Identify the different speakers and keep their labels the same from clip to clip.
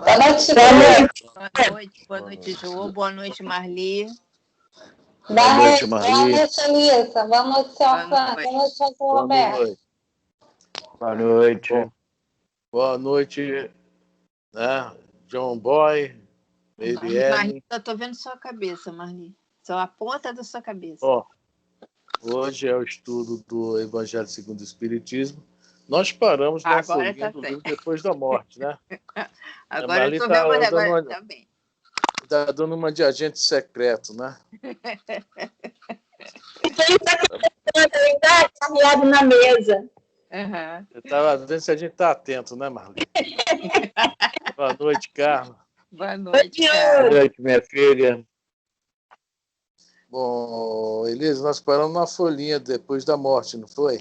Speaker 1: Boa noite,
Speaker 2: Boa noite, Jô. Boa noite, Marli.
Speaker 1: Boa noite, Elisa. Boa noite, seu Afran. Boa noite, seu Roberto.
Speaker 3: Boa noite.
Speaker 4: Boa noite, né? John Boy,
Speaker 2: Marli, eu tô vendo sua cabeça, Marli. Só a ponta da sua cabeça.
Speaker 4: Hoje é o estudo do Evangelho segundo o Espiritismo. Nós paramos na folhinha do livro Depois da Morte, né?
Speaker 2: Agora eu tô vendo, agora tá bem.
Speaker 4: Está dando uma de agente secreto, né?
Speaker 1: Está carregado na mesa.
Speaker 4: Eu estava vendo se a gente está atento, né, Marli? Boa noite, Carla.
Speaker 2: Boa noite, Carla.
Speaker 3: Boa noite, minha filha.
Speaker 4: Bom, Elisa, nós paramos na folhinha Depois da Morte, não foi?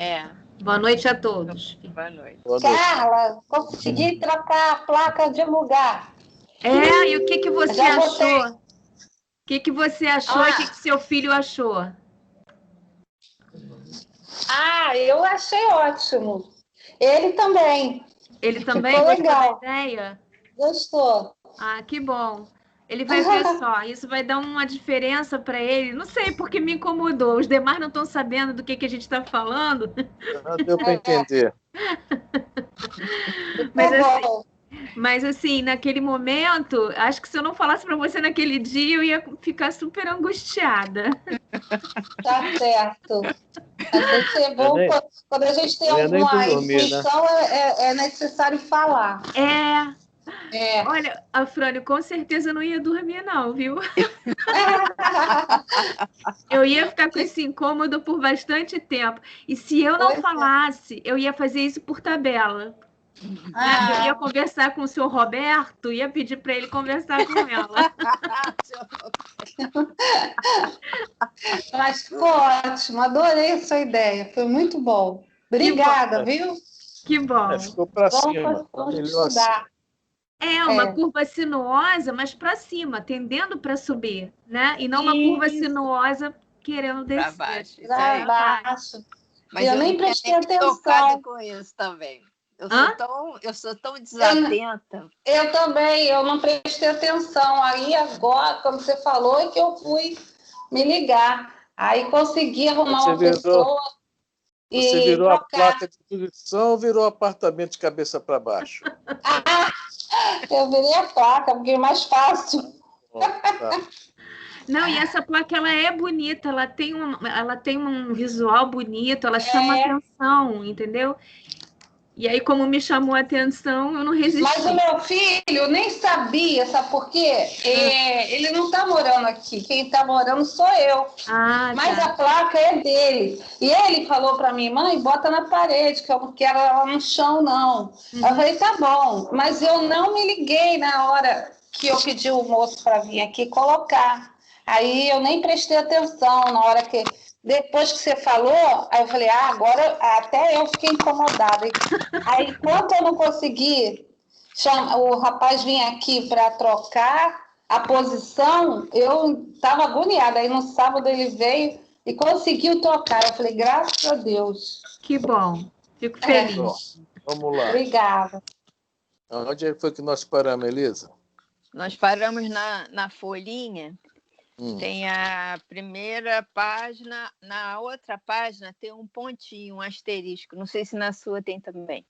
Speaker 5: Boa noite a todos.
Speaker 2: Boa noite.
Speaker 1: Carla, consegui trocar a placa de lugar.
Speaker 5: E o que você achou? O que você achou e o que seu filho achou?
Speaker 1: Eu achei ótimo. Ele também.
Speaker 5: Ele também
Speaker 1: Ficou
Speaker 5: gostou
Speaker 1: legal.
Speaker 5: da ideia?
Speaker 1: Gostou.
Speaker 5: Que bom. Ele vai ver só, isso vai dar uma diferença para ele. Não sei, porque me incomodou. Os demais não estão sabendo do que a gente está falando.
Speaker 4: Não deu para entender.
Speaker 5: Mas assim, naquele momento, acho que se eu não falasse para você naquele dia, eu ia ficar super angustiada.
Speaker 1: Tá certo. É bom, quando a gente tem alguma intuição, é necessário falar.
Speaker 5: Olha, Afrânio, com certeza eu não ia dormir, não, viu? Eu ia ficar com esse incômodo por bastante tempo. E se eu não falasse, eu ia fazer isso por tabela. Eu ia conversar com o senhor Roberto, ia pedir para ele conversar com ela.
Speaker 1: Mas ficou ótimo, adorei a sua ideia, foi muito bom. Obrigada, viu?
Speaker 5: Que bom.
Speaker 4: Ficou para cima.
Speaker 1: Vamos estudar.
Speaker 5: Uma curva sinuosa, mas para cima, tendendo para subir, né? E não uma curva sinuosa querendo descer.
Speaker 1: Para baixo.
Speaker 2: Mas eu nem prestei atenção com isso também. Eu sou tão desatenta.
Speaker 1: Eu também, eu não prestei atenção. Aí agora, quando você falou, é que eu fui me ligar. Aí consegui arrumar uma pessoa e
Speaker 4: Você virou
Speaker 1: trocar.
Speaker 4: A placa de tulição ou virou apartamento de cabeça para baixo?
Speaker 1: Eu virei a placa, porque é mais fácil.
Speaker 5: Não, e essa placa, ela é bonita, ela tem um visual bonito, ela chama atenção, entendeu? E aí, como me chamou a atenção, eu não resisti.
Speaker 1: Mas o meu filho nem sabia, sabe por quê? Ele não está morando aqui, quem está morando sou eu. Mas a placa é dele. E ele falou para mim, mãe, bota na parede, que eu não quero ela no chão, não. Eu falei, tá bom. Mas eu não me liguei na hora que eu pedi o moço para vir aqui colocar. Aí eu nem prestei atenção na hora que... Depois que você falou, aí eu falei, agora até eu fiquei incomodada. Aí, enquanto eu não consegui o rapaz vir aqui para trocar a posição, eu estava agoniada. Aí, no sábado, ele veio e conseguiu trocar. Eu falei, graças a Deus.
Speaker 5: Que bom. Fico feliz.
Speaker 4: Vamos lá.
Speaker 1: Obrigada.
Speaker 4: Onde foi que nós paramos, Elisa?
Speaker 2: Nós paramos na folhinha. Tem a primeira página, na outra página tem um pontinho, um asterisco. Não sei se na sua tem também.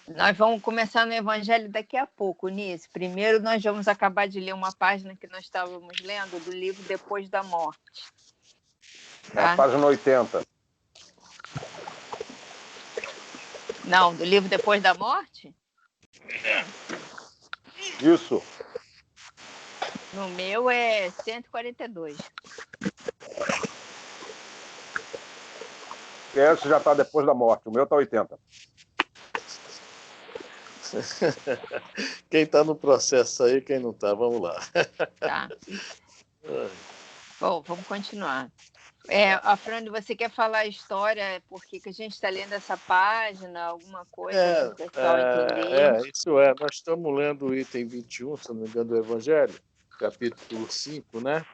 Speaker 2: Nós vamos começar no Evangelho daqui a pouco, Nisso. Primeiro nós vamos acabar de ler uma página que nós estávamos lendo do livro Depois da Morte.
Speaker 3: Tá? Página 80.
Speaker 2: Não, do livro Depois da Morte?
Speaker 3: Isso.
Speaker 2: No meu é 142.
Speaker 3: Esse já está depois da morte. O meu está 80.
Speaker 4: Quem está no processo aí, quem não está? Vamos lá.
Speaker 2: Tá. Bom, vamos continuar. Afrânio, você quer falar a história? Por que a gente está lendo essa página? Alguma coisa para o pessoal entender?
Speaker 4: Isso é. Nós estamos lendo o item 21, se não me engano, do Evangelho, capítulo 5, né?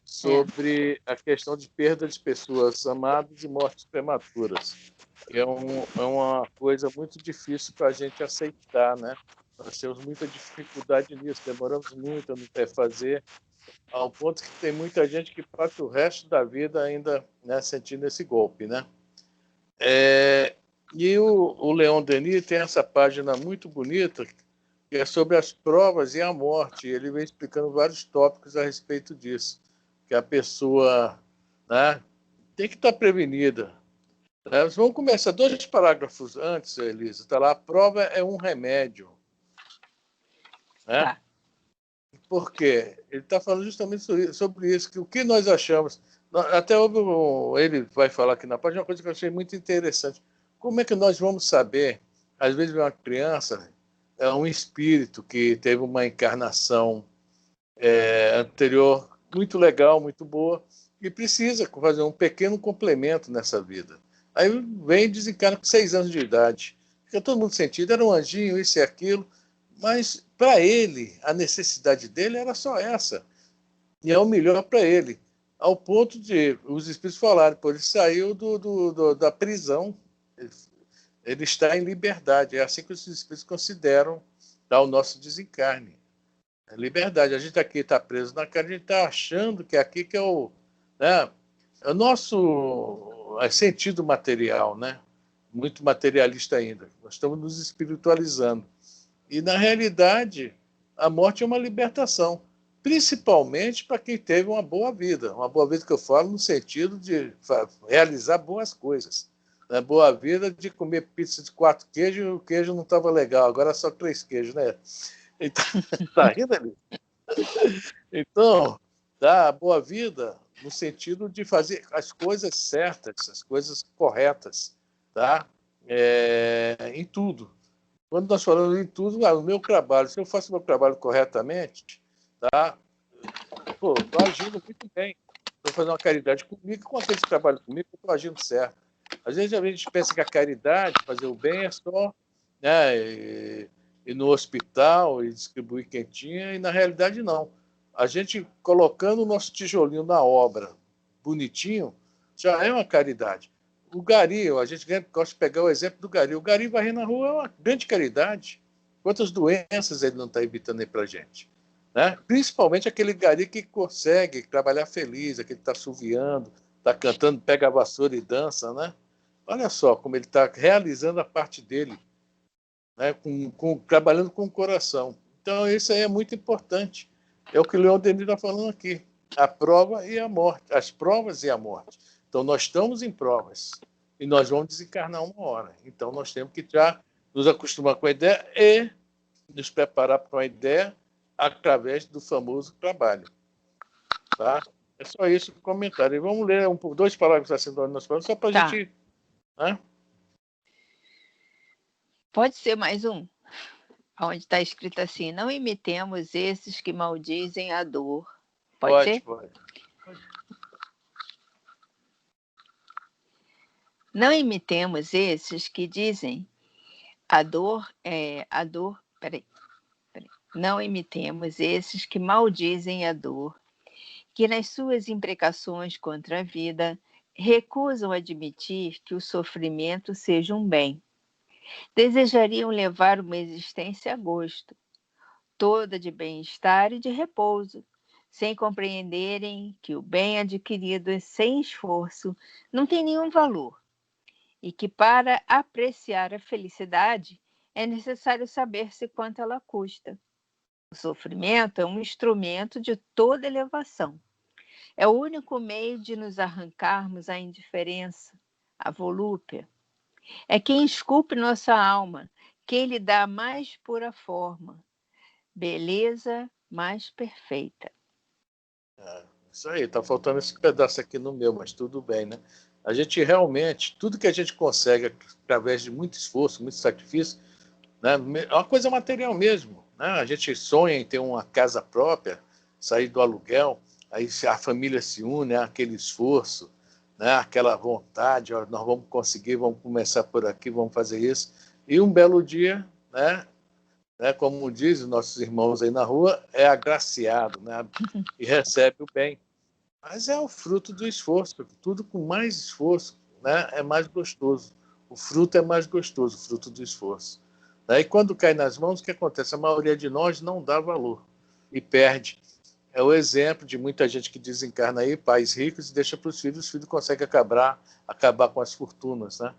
Speaker 4: Sobre a questão de perda de pessoas amadas e mortes prematuras. É uma coisa muito difícil para a gente aceitar, né? Nós temos muita dificuldade nisso, demoramos muito a não fazer, ao ponto que tem muita gente que passa o resto da vida ainda, né, sentindo esse golpe, né? E o Leon Denis tem essa página muito bonita, que é sobre as provas e a morte. Ele vem explicando vários tópicos a respeito disso, que a pessoa, né, tem que estar prevenida. Vamos começar 2 parágrafos antes, Elisa. Está lá, a prova é um remédio. Né?
Speaker 2: Tá.
Speaker 4: Por quê? Ele está falando justamente sobre isso, que o que nós achamos... Até ele vai falar aqui na página, uma coisa que eu achei muito interessante. Como é que nós vamos saber, às vezes uma criança, é um espírito que teve uma encarnação anterior muito legal, muito boa, e precisa fazer um pequeno complemento nessa vida. Aí vem e desencarna com 6 anos de idade. Fica todo mundo sentido, era um anjinho, isso e aquilo, mas para ele, a necessidade dele era só essa. E é o melhor para ele. Ao ponto de os espíritos falarem, pô, ele saiu da prisão, ele está em liberdade. É assim que os espíritos consideram o nosso desencarne. É liberdade. A gente aqui está preso na cara, a gente está achando que aqui que é o nosso sentido material, né? Muito materialista ainda. Nós estamos nos espiritualizando. E, na realidade, a morte é uma libertação, principalmente para quem teve uma boa vida. Uma boa vida que eu falo no sentido de realizar boas coisas. Né? Boa vida de comer pizza de 4 queijos e o queijo não estava legal, agora é só 3 queijos, né? Então, tá rindo ali? Então, dá a boa vida no sentido de fazer as coisas certas, as coisas corretas, tá? Em tudo. Quando nós falamos em tudo, no meu trabalho, se eu faço meu trabalho corretamente, tá? Pô, estou agindo muito bem. Estou fazendo uma caridade comigo, com aquele que trabalha comigo, eu estou agindo certo. Às vezes a gente pensa que a caridade, fazer o bem, é só, né, ir no hospital e distribuir quentinha, e na realidade não. A gente colocando o nosso tijolinho na obra bonitinho, já é uma caridade. O Gari, a gente gosta de pegar o exemplo do Gari. O Gari varrer na rua é uma grande caridade. Quantas doenças ele não está evitando aí para a gente? Né? Principalmente aquele Gari que consegue trabalhar feliz, aquele que está assoviando, está cantando, pega a vassoura e dança. Né? Olha só como ele está realizando a parte dele, né? Trabalhando com o coração. Então, isso aí é muito importante. É o que o Leon Denis está falando aqui. A prova e a morte. As provas e a morte. Então, nós estamos em provas e nós vamos desencarnar uma hora. Então, nós temos que já nos acostumar com a ideia e nos preparar para a ideia através do famoso trabalho. Tá? É só isso o comentário. E vamos ler 2 parágrafos assim do nosso programa, só para a gente... Né?
Speaker 2: Pode ser mais um? Onde está escrito assim, não imitemos esses que maldizem a dor. Pode ser?
Speaker 4: Pode.
Speaker 2: Não imitemos esses que dizem Não imitemos esses que maldizem a dor, que nas suas imprecações contra a vida recusam admitir que o sofrimento seja um bem. Desejariam levar uma existência a gosto, toda de bem-estar e de repouso, sem compreenderem que o bem adquirido sem esforço não tem nenhum valor, e que para apreciar a felicidade é necessário saber-se quanto ela custa. O sofrimento é um instrumento de toda elevação. É o único meio de nos arrancarmos à indiferença, à volúpia. É quem esculpe nossa alma, quem lhe dá a mais pura forma, beleza mais perfeita.
Speaker 4: Isso aí, está faltando esse pedaço aqui no meu, mas tudo bem, né? A gente realmente, tudo que a gente consegue através de muito esforço, muito sacrifício, né, é uma coisa material mesmo. Né? A gente sonha em ter uma casa própria, sair do aluguel, aí a família se une, aquele esforço, né, aquela vontade, ó, nós vamos conseguir, vamos começar por aqui, vamos fazer isso. E um belo dia, né, como dizem os nossos irmãos aí na rua, é agraciado, né, e recebe o bem. Mas é o fruto do esforço. Tudo com mais esforço, né, é mais gostoso. O fruto é mais gostoso, o fruto do esforço. Aí, quando cai nas mãos, o que acontece? A maioria de nós não dá valor e perde. É o exemplo de muita gente que desencarna aí, pais ricos, e deixa para os filhos conseguem acabar com as fortunas, né?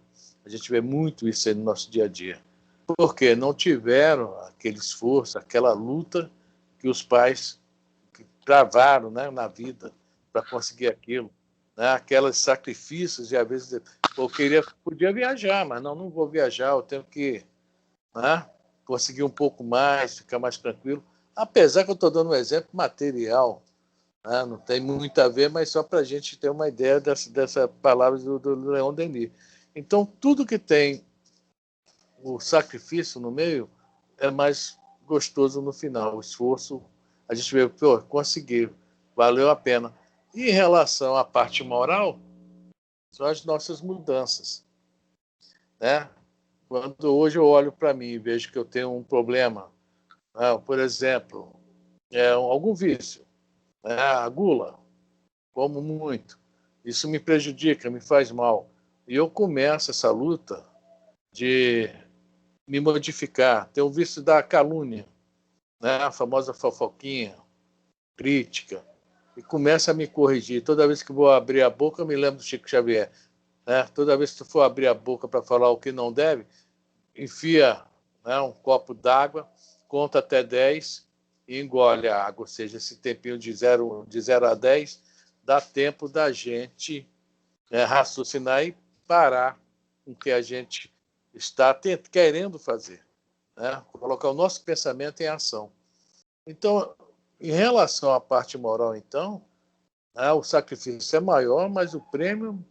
Speaker 4: A gente vê muito isso aí no nosso dia a dia. Porque não tiveram aquele esforço, aquela luta que os pais travaram, né, na vida para conseguir aquilo. Né? Aqueles sacrifícios, e às vezes eu podia viajar, mas não vou viajar, eu tenho que, né, conseguir um pouco mais, ficar mais tranquilo. Apesar que eu estou dando um exemplo material, né, não tem muito a ver, mas só para a gente ter uma ideia dessa palavra do Leon Denis. Então, tudo que tem o sacrifício no meio é mais gostoso no final. O esforço, a gente vê, pô, consegui, valeu a pena. E em relação à parte moral, são as nossas mudanças, né? Quando hoje eu olho para mim e vejo que eu tenho um problema, né? Por exemplo, algum vício, né? A gula, como muito, isso me prejudica, me faz mal. E eu começo essa luta de me modificar. Tem o vício da calúnia, né? A famosa fofoquinha, crítica, e começa a me corrigir. Toda vez que vou abrir a boca, eu me lembro do Chico Xavier. Né? Toda vez que tu for abrir a boca para falar o que não deve, enfia, né, um copo d'água, conta até 10 e engole a água. Ou seja, esse tempinho de 0 a 10 dá tempo da gente, né, raciocinar e parar com o que a gente está querendo fazer. Né? Colocar o nosso pensamento em ação. Então, em relação à parte moral, então, né, o sacrifício é maior, mas o prêmio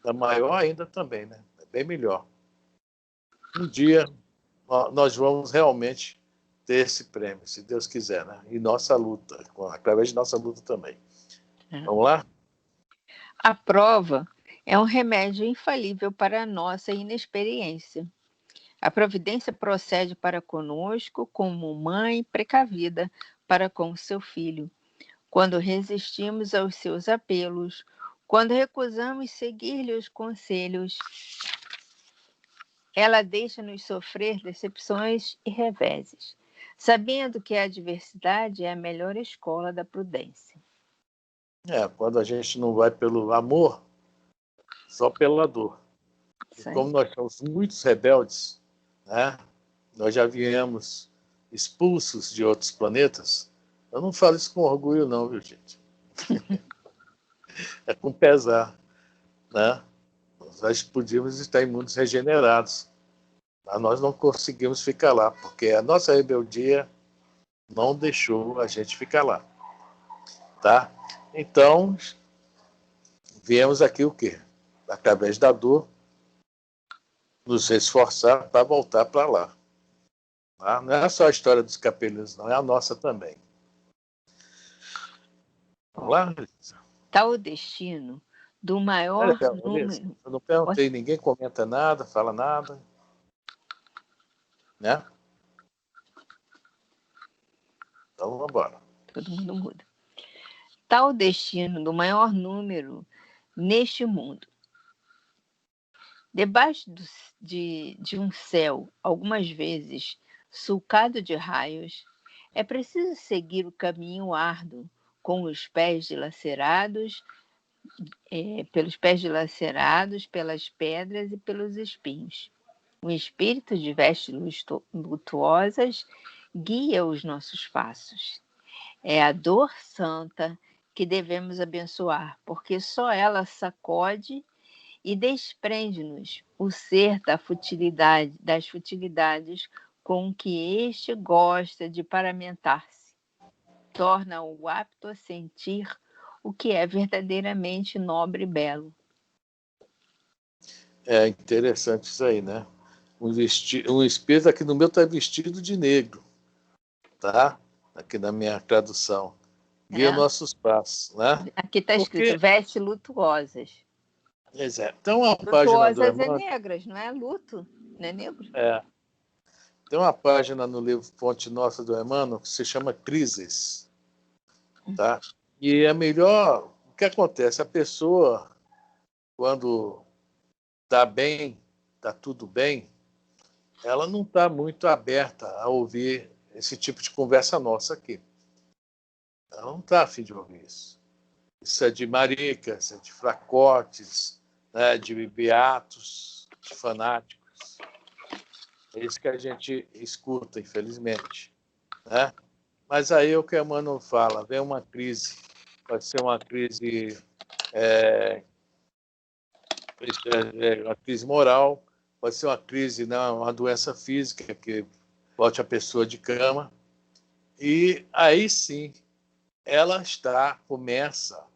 Speaker 4: é maior ainda também, né? É bem melhor. Um dia nós vamos realmente ter esse prêmio, se Deus quiser, né? E nossa luta, através de nossa luta também. Vamos lá?
Speaker 2: A prova é um remédio infalível para a nossa inexperiência. A providência procede para conosco como mãe precavida para com seu filho. Quando resistimos aos seus apelos, quando recusamos seguir-lhe os conselhos, ela deixa-nos sofrer decepções e reveses, sabendo que a adversidade é a melhor escola da prudência.
Speaker 4: Quando a gente não vai pelo amor, só pela dor. E como nós somos muitos rebeldes, né? Nós já viemos expulsos de outros planetas. Eu não falo isso com orgulho, não, viu, gente? É com pesar, né? Nós podíamos estar em mundos regenerados, mas nós não conseguimos ficar lá, porque a nossa rebeldia não deixou a gente ficar lá, tá? Então, viemos aqui o quê? Através da dor, nos esforçar para voltar para lá. Tá? Não é só a história dos capelinhos, não, é a nossa também. Vamos lá, Lisa?
Speaker 2: Tal o destino do maior número...
Speaker 4: Eu não perguntei, ninguém comenta nada, fala nada. Né? Então, vamos embora.
Speaker 2: Todo mundo muda. Tal o destino do maior número neste mundo. Debaixo de um céu, algumas vezes sulcado de raios, é preciso seguir o caminho árduo, com os pés dilacerados, pelas pedras e pelos espinhos. O espírito de vestes lutuosas guia os nossos passos. É a dor santa que devemos abençoar, porque só ela sacode e desprende-nos o ser das futilidades com que este gosta de paramentar-se. Torna-o apto a sentir o que é verdadeiramente nobre e belo.
Speaker 4: É interessante isso aí, né? Um espírito aqui no meu está vestido de negro, tá? Aqui na minha tradução. Guia nossos passos, né?
Speaker 2: Aqui está escrito vestes lutuosas.
Speaker 4: Exato. Então, a
Speaker 2: lutuosas
Speaker 4: página do
Speaker 2: é negras, não é luto, não é negro?
Speaker 4: Tem uma página no livro Fonte Nossa do Emmanuel que se chama Crises, tá? E é melhor... O que acontece? A pessoa, quando está bem, está tudo bem, ela não está muito aberta a ouvir esse tipo de conversa nossa aqui. Ela não está a fim de ouvir isso. Isso é de maricas, isso é de fracotes, né, de beatos, de fanáticos. É isso que a gente escuta, infelizmente. Né? Mas aí o que a Emmanuel fala, vem uma crise, pode ser uma crise, uma crise moral, pode ser uma crise, não, uma doença física que bote a pessoa de cama, e aí sim ela começa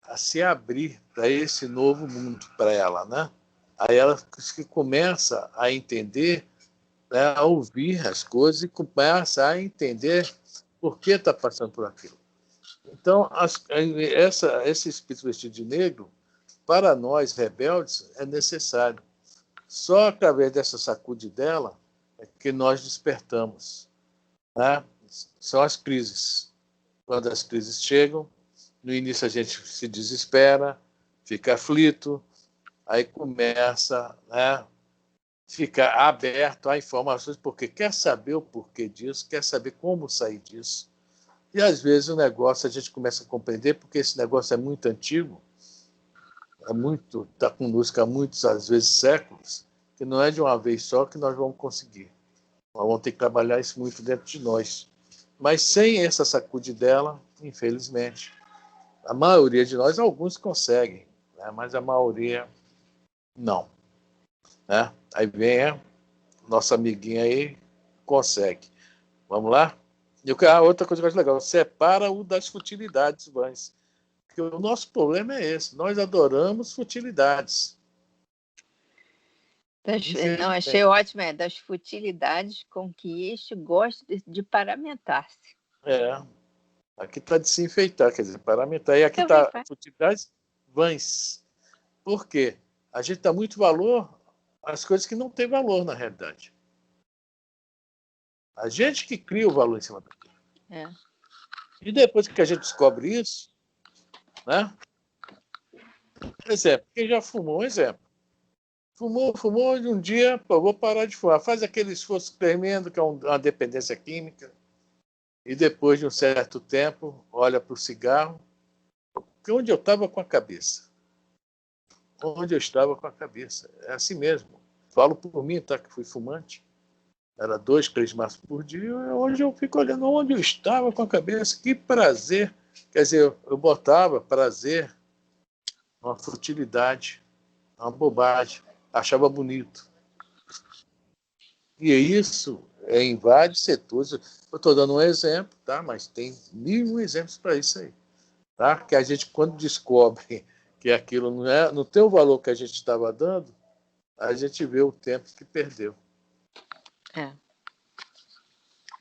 Speaker 4: a se abrir para esse novo mundo para ela, né? Aí ela começa a entender, né, a ouvir as coisas e começa a entender por que está passando por aquilo. Então, esse espírito vestido de negro, para nós rebeldes, é necessário. Só através dessa sacude dela é que nós despertamos. Né? São as crises. Quando as crises chegam, no início a gente se desespera, fica aflito, aí começa, né, ficar aberto a informações, porque quer saber o porquê disso, quer saber como sair disso. E, às vezes, o negócio a gente começa a compreender, porque esse negócio é muito antigo, está conosco há muitos, às vezes, séculos, que não é de uma vez só que nós vamos conseguir. Nós vamos ter que trabalhar isso muito dentro de nós. Mas sem essa sacude dela, infelizmente, a maioria de nós, alguns conseguem, né? Mas a maioria não. Né? Aí vem a nossa amiguinha aí, consegue. Vamos lá? E outra coisa que eu acho legal, separa-o das futilidades vãs. Porque o nosso problema é esse, nós adoramos futilidades.
Speaker 2: Não, achei ótimo, das futilidades com que este gosta de paramentar-se.
Speaker 4: Aqui está de se enfeitar, quer dizer, paramentar. E aqui está futilidades vãs. Por quê? A gente dá muito valor às coisas que não têm valor, na realidade. A gente que cria o valor em cima daquilo. E depois que a gente descobre isso, né? Exemplo, quem já fumou, exemplo. Fumou e um dia, vou parar de fumar. Faz aquele esforço tremendo, que é uma dependência química, e depois de um certo tempo, olha para o cigarro, onde eu estava com a cabeça. Onde eu estava com a cabeça. É assim mesmo. Falo por mim, tá, que fui fumante. Era 2, 3 maços por dia. Hoje eu fico olhando onde eu estava com a cabeça. Que prazer. Quer dizer, eu botava prazer, uma futilidade, uma bobagem. Achava bonito. E isso em vários setores. Eu estou dando um exemplo, tá? Mas tem 1000 exemplos para isso aí. Tá? Que a gente, quando descobre que aquilo não tem o valor que a gente estava dando, a gente vê o tempo que perdeu.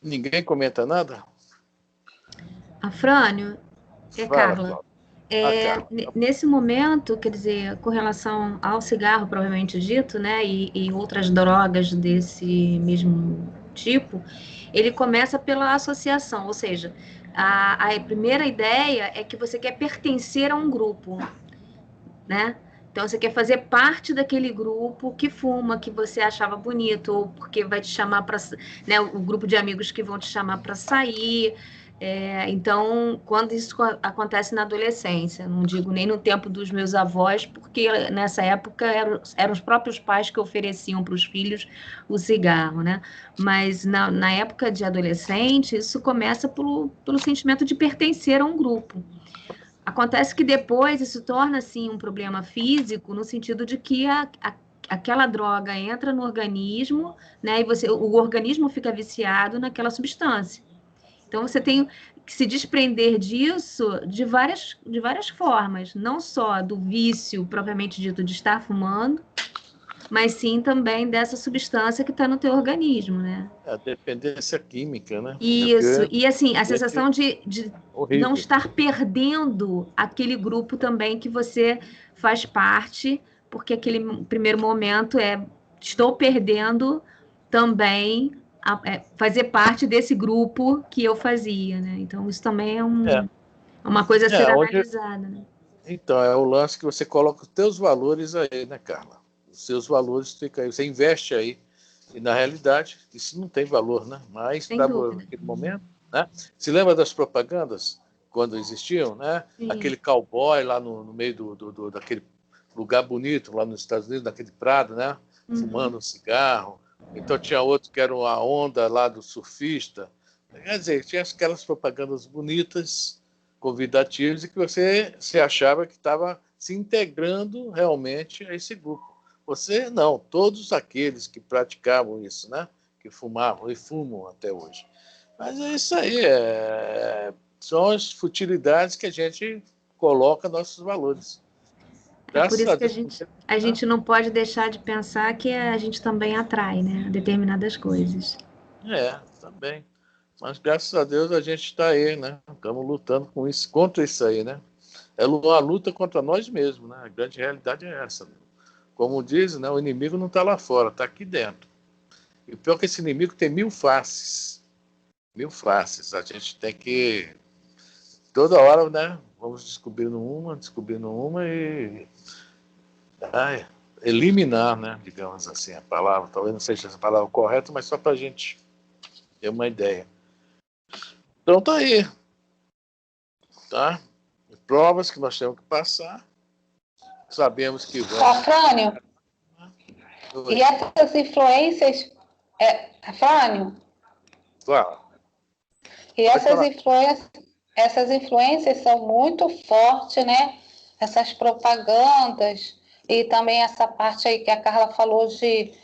Speaker 4: Ninguém comenta nada?
Speaker 5: Afrânio, Carla. Nesse momento, quer dizer, com relação ao cigarro, provavelmente dito, né, e outras drogas desse mesmo tipo, ele começa pela associação, ou seja, a primeira ideia é que você quer pertencer a um grupo, né? Então, você quer fazer parte daquele grupo que fuma, que você achava bonito, ou porque vai te chamar para... né, o grupo de amigos que vão te chamar para sair. Então, quando isso acontece na adolescência, não digo nem no tempo dos meus avós, porque nessa época eram os próprios pais que ofereciam para os filhos o cigarro, né? Mas na época de adolescente, isso começa pelo sentimento de pertencer a um grupo. Acontece que depois isso torna, assim, um problema físico, no sentido de que aquela droga entra no organismo, né, e o organismo fica viciado naquela substância. Então, você tem que se desprender disso de várias formas, não só do vício propriamente dito de estar fumando, mas sim também dessa substância que está no teu organismo, né?
Speaker 4: A dependência química, né?
Speaker 5: Isso, e assim, a sensação de não estar perdendo aquele grupo também que você faz parte, porque aquele primeiro momento estou perdendo também fazer parte desse grupo que eu fazia, né? Então, isso também é uma coisa a ser analisada, né?
Speaker 4: Então, é o lance que você coloca os teus valores aí, né, Carla? Os seus valores ficam aí, você investe aí E, na realidade, isso não tem valor, né? Mas, naquele momento, né? Se lembra das propagandas, quando existiam, né?
Speaker 5: Sim.
Speaker 4: Aquele cowboy lá no meio daquele lugar bonito, lá nos Estados Unidos, naquele prado, né? Fumando um cigarro. Então, tinha outro que era a onda lá do surfista. Quer dizer, tinha aquelas propagandas bonitas, convidativas, e que você se achava que estava se integrando realmente a esse grupo. Você não, todos aqueles que praticavam isso, né? Que fumavam e fumam até hoje. Mas é isso aí, são as futilidades que a gente coloca nossos valores.
Speaker 5: É por isso que a gente não pode deixar de pensar que a gente também atrai, né? Determinadas coisas.
Speaker 4: Também. Mas graças a Deus a gente está aí, né? Estamos lutando contra isso aí, né? É uma luta contra nós mesmos, né? A grande realidade é essa. Como dizem, né? O inimigo não está lá fora, está aqui dentro. E o pior é que esse inimigo tem 1000 faces. 1000 faces. A gente tem que, toda hora, né? Vamos descobrindo uma e eliminar, né? Digamos assim, a palavra. Talvez não seja essa palavra correta, mas só para a gente ter uma ideia. Então tá aí. Tá? Provas que nós temos que passar. Sabemos que vamos.
Speaker 1: Afrânio, e essas influências. Afrânio?
Speaker 4: Fala.
Speaker 1: E essas influências são muito fortes, né? Essas propagandas e também essa parte aí que a Carla falou de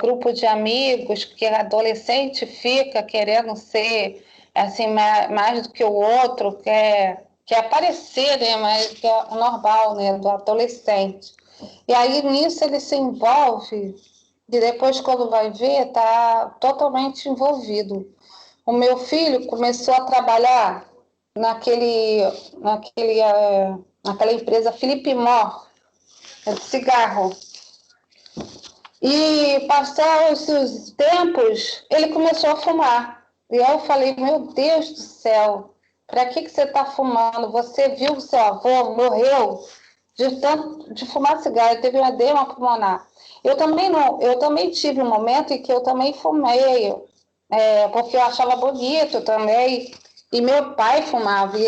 Speaker 1: grupo de amigos, que adolescente fica querendo ser assim, mais do que o outro, quer aparecer, né? Mas que é normal, né? Do adolescente. E aí nisso ele se envolve e depois, quando vai ver, está totalmente envolvido. O meu filho começou a trabalhar naquela empresa Philip Morris, de cigarro. E passados os tempos, ele começou a fumar. E aí eu falei, meu Deus do céu, para que você está fumando? Você viu que seu avô morreu de fumar cigarro, ele teve uma edema pulmonar. Eu também tive um momento em que eu também fumei, porque eu achava bonito também. E meu pai fumava, e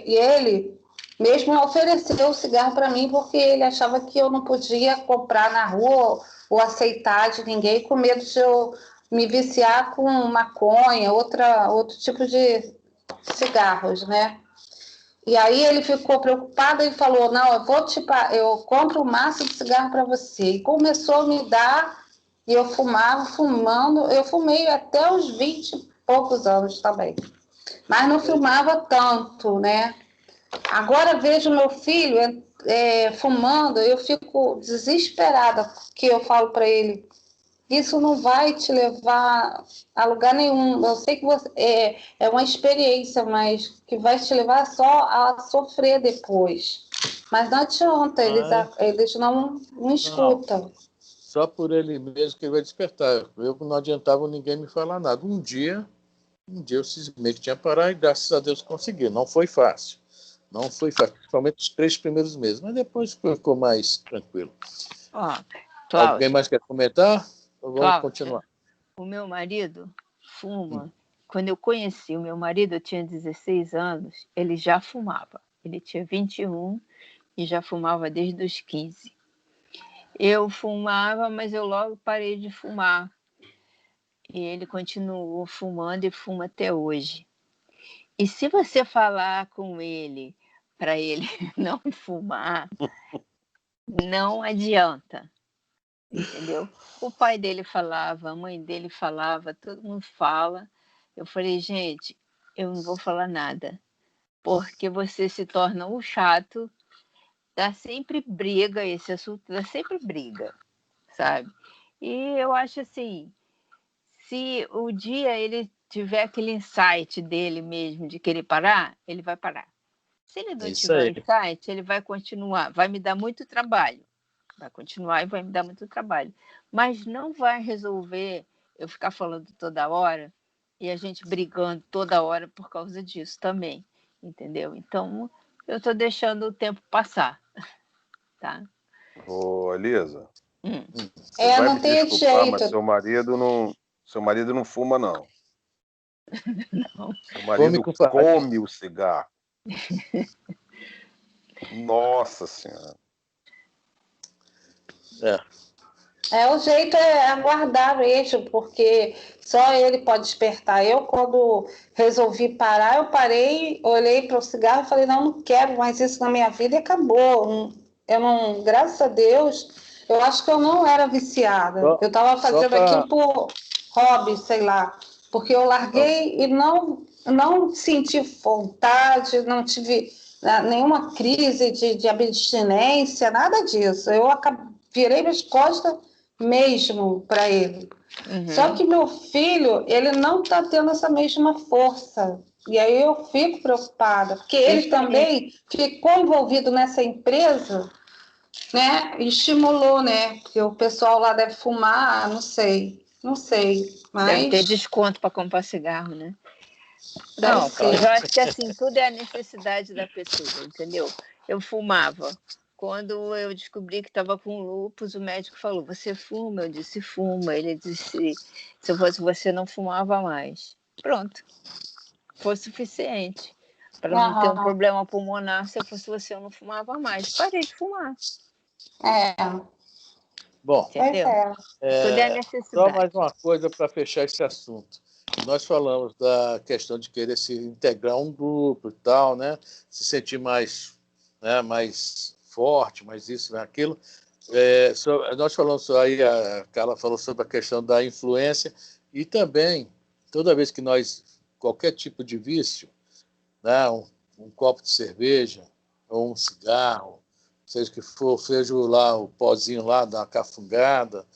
Speaker 1: ele mesmo ofereceu o cigarro para mim, porque ele achava que eu não podia comprar na rua ou aceitar de ninguém, com medo de eu me viciar com maconha, outro tipo de cigarros, né? E aí ele ficou preocupado e falou, não, eu compro o máximo de cigarro para você. E começou a me dar, e eu fumando, eu fumei até os 20 e poucos anos também. Mas não fumava tanto, né? Agora vejo meu filho fumando, eu fico desesperada, porque eu falo para ele, isso não vai te levar a lugar nenhum. Eu sei que é uma experiência, mas que vai te levar só a sofrer depois. Mas não adianta, eles não escutam.
Speaker 4: Só por ele mesmo que ele vai despertar. Eu não adiantava ninguém me falar nada. Um dia eu cismei que tinha que parar e graças a Deus consegui. Não foi fácil. Não foi fácil, principalmente os 3 primeiros meses. Mas depois ficou mais tranquilo. Alguém mais quer comentar? Ou vamos continuar?
Speaker 2: O meu marido fuma. Quando eu conheci o meu marido, eu tinha 16 anos, ele já fumava. Ele tinha 21 e já fumava desde os 15. Eu fumava, mas eu logo parei de fumar. E ele continuou fumando e fuma até hoje. E se você falar com ele para ele não fumar, não adianta. Entendeu? O pai dele falava, a mãe dele falava, todo mundo fala. Eu falei, gente, eu não vou falar nada, porque você se torna um chato, dá sempre briga, esse assunto dá sempre briga, sabe? E eu acho assim, se o dia ele tiver aquele insight dele mesmo de querer parar, ele vai parar. Se ele não tiver insight, ele vai continuar, vai me dar muito trabalho. Vai continuar e vai me dar muito trabalho. Mas não vai resolver eu ficar falando toda hora e a gente brigando toda hora por causa disso também, entendeu? Então, eu estou deixando o tempo passar, tá?
Speaker 3: Ô, Elisa, Você vai
Speaker 1: não
Speaker 3: me
Speaker 1: tem
Speaker 3: desculpar,
Speaker 1: jeito.
Speaker 3: mas seu marido não fuma, não.
Speaker 2: Não.
Speaker 3: Seu marido come o cigarro. Nossa Senhora.
Speaker 1: O jeito é aguardar mesmo, porque só ele pode despertar. Eu, quando resolvi parar, eu parei, olhei para o cigarro e falei, não quero mais isso na minha vida e acabou. Eu não, graças a Deus, eu acho que eu não era viciada. Eu estava fazendo aquilo por hobby, sei lá, porque eu larguei e não senti vontade, não tive nenhuma crise de abstinência, nada disso. Eu virei minhas costas mesmo para ele. Só que meu filho, ele não está tendo essa mesma força. E aí eu fico preocupada, porque ele também ficou envolvido nessa empresa, né? E estimulou, né? Porque o pessoal lá deve fumar, não sei. Mas...
Speaker 2: Deve ter desconto para comprar cigarro, né?
Speaker 1: Não,
Speaker 2: eu acho que assim, tudo é a necessidade da pessoa, entendeu? Eu fumava. Quando eu descobri que estava com lúpus, o médico falou, você fuma? Eu disse, fuma. Ele disse, se eu fosse você, não fumava mais. Pronto. Foi suficiente. Para não ter um problema pulmonar, se eu fosse você, eu não fumava mais. Parei de fumar.
Speaker 4: Bom,
Speaker 2: entendeu? Tudo é necessidade.
Speaker 4: Só mais uma coisa para fechar esse assunto. Nós falamos da questão de querer se integrar a um grupo e tal, né? Se sentir mais, né, mais forte, mais isso, mais aquilo. Nós falamos aí, a Carla falou sobre a questão da influência e também, toda vez que qualquer tipo de vício, né, um copo de cerveja ou um cigarro, seja que for, seja lá o pozinho lá da cafungada,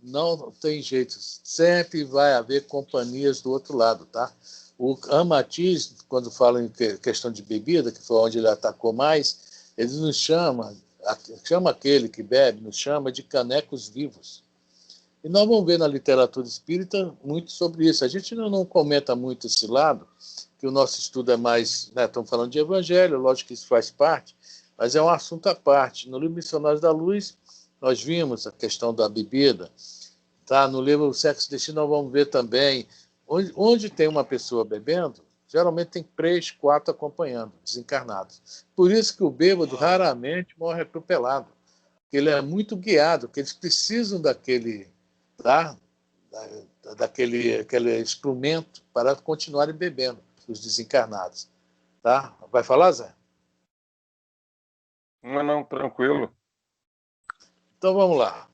Speaker 4: não tem jeito, sempre vai haver companhias do outro lado, tá? O Amatiz, quando fala em questão de bebida, que foi onde ele atacou mais, ele nos chama aquele que bebe, nos chama de canecos vivos. E nós vamos ver na literatura espírita muito sobre isso. A gente não comenta muito esse lado, que o nosso estudo é mais, né, estamos falando de evangelho, lógico que isso faz parte, mas é um assunto à parte. No livro Missionários da Luz, nós vimos a questão da bebida, tá? No livro Sexo e Destino nós vamos ver também onde tem uma pessoa bebendo, geralmente tem 3, 4 acompanhando, desencarnados. Por isso que o bêbado raramente morre atropelado, porque ele é muito guiado, porque eles precisam daquele, tá? Aquele instrumento para continuarem bebendo, os desencarnados. Tá? Vai falar, Zé?
Speaker 3: Não, tranquilo.
Speaker 4: Então vamos lá.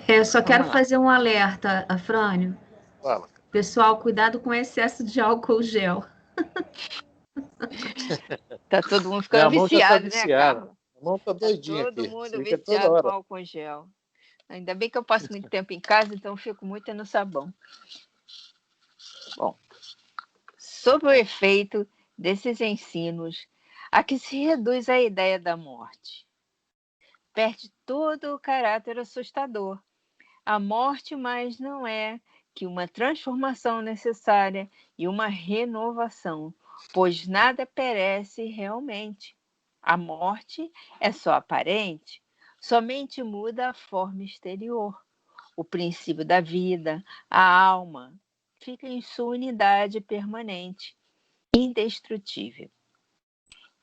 Speaker 5: Eu só quero fazer um alerta, Afrânio.
Speaker 4: Fala.
Speaker 5: Pessoal, cuidado com o excesso de álcool gel.
Speaker 2: Tá todo mundo ficando viciado, né, Carla?
Speaker 4: A mão tá doidinha
Speaker 2: todo
Speaker 4: aqui.
Speaker 2: Mundo viciado com álcool gel. Ainda bem que eu passo muito tempo em casa, então eu fico muito no sabão. Bom, sobre o efeito desses ensinos, a que se reduz a ideia da morte. Perde todo o caráter assustador. A morte mais não é que uma transformação necessária e uma renovação, pois nada perece realmente. A morte é só aparente, somente muda a forma exterior. O princípio da vida, a alma, fica em sua unidade permanente, indestrutível.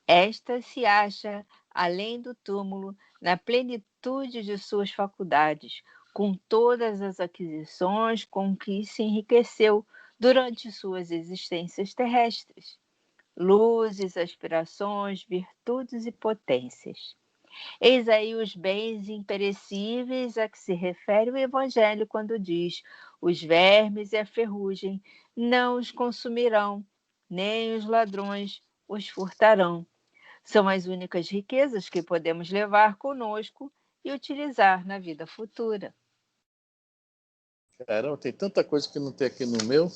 Speaker 2: Esta se acha, além do túmulo, na plenitude de suas faculdades, com todas as aquisições com que se enriqueceu durante suas existências terrestres. Luzes, aspirações, virtudes e potências. Eis aí os bens imperecíveis a que se refere o Evangelho quando diz: os vermes e a ferrugem não os consumirão, nem os ladrões os furtarão. São as únicas riquezas que podemos levar conosco e utilizar na vida futura.
Speaker 4: Caramba, tem tanta coisa que não tem aqui no meu.